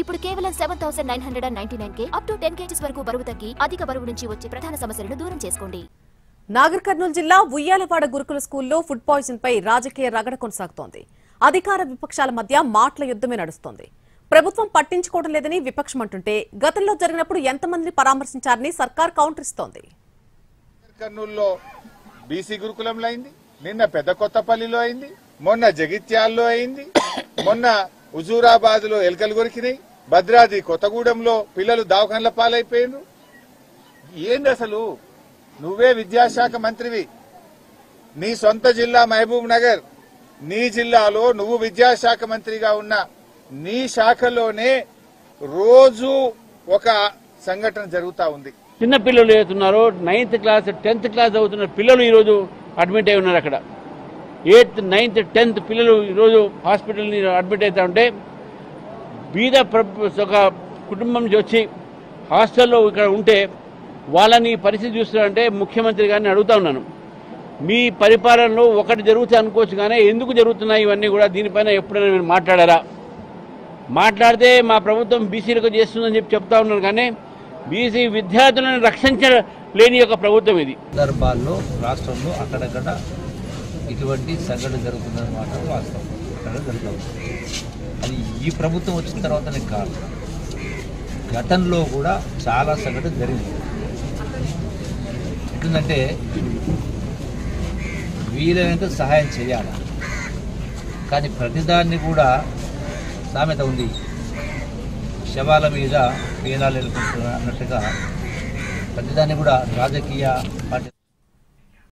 ఇప్పుడు కేవలం 7,999 up to 10 kgs వరకు బరువు తగ్గి అధిక బరువు నుంచి వచ్చే ప్రధాన సమస్యలను దూరం చేసుకోండి. నాగర్ కర్నూలు జిల్లా ఉయ్యాలవాడ గురుకుల స్కూల్లో ఫుడ్ పాయిజన్ పై రాజకీయ రగడ కొనసాగుతోంది. అధికార విపక్షాల మధ్య మాటల యుద్ధమే నడుస్తోంది. ప్రభుత్వం పట్టించుకోవడం లేదని విపక్షం అంటుంటే గతంలో జరిగినప్పుడు ఎంతమందిని పరామర్శించారని సర్కార్ కౌంటర్ ఇస్తోంది. కర్నూలులో బీసీ గురుకులంలో అయింది, నిన్న పెద్ద కొత్తపల్లిలో అయింది, మొన్న జగిత్యాల్లో అయింది, మొన్న హుజూరాబాద్ లో ఎలుకలు కొరికినాయి, భద్రాద్రి కొత్తగూడెంలో పిల్లలు దవాఖానల పాలైపోయినారు. ఏంది అసలు? నువ్వే విద్యాశాఖ మంత్రివి, నీ సొంత జిల్లా మహబూబ్ నగర్, నీ జిల్లాలో నువ్వు విద్యాశాఖ మంత్రిగా ఉన్న నీ శాఖలోనే రోజు ఒక సంఘటన జరుగుతా ఉంది. చిన్న పిల్లలు ఏతున్నారో 9th క్లాస్ 10th క్లాస్ చదువుతున్న పిల్లలు ఈరోజు అడ్మిట్ అయి ఉన్నారు. అక్కడ 8th 9th 10th పిల్లలు ఈరోజు హాస్పిటల్ అడ్మిట్ అవుతా ఉంటే బీద ఒక కుటుంబం నుంచి వచ్చి హాస్టల్లో ఇక్కడ ఉంటే వాళ్ళని పరిస్థితి చూస్తున్నారంటే ముఖ్యమంత్రి గారిని అడుగుతా ఉన్నాను, మీ పరిపాలనలో ఒకటి జరుగుతుంది అనుకోవచ్చు కానీ ఎందుకు జరుగుతున్నాయి ఇవన్నీ కూడా, దీనిపైన ఎప్పుడైనా మీరు మాట్లాడారా? మాట్లాడితే మా ప్రభుత్వం బీసీలకు చేస్తుందని చెప్తా ఉన్నాను కానీ బీసీ విద్యార్థులను రక్షించలేని యొక్క ప్రభుత్వం ఇది. సందర్భాల్లో రాష్ట్రంలో అక్కడక్కడ ఇటువంటి సంఘటన జరుగుతుందని మాట వాస్తవం, అక్కడ జరుగుతుంది. అది ఈ ప్రభుత్వం వచ్చిన తర్వాతనే కాదు, గతంలో కూడా చాలా సంఘటన జరిగింది. ఎట్లుందంటే వీలైనంత సహాయం చేయాలి, కానీ ప్రతిదాన్ని కూడా సామెత ఉంది, శవాల మీద పేనాలు ఎలుకుంటున్నారు అన్నట్టుగా ప్రతిదాన్ని కూడా రాజకీయ పార్టీ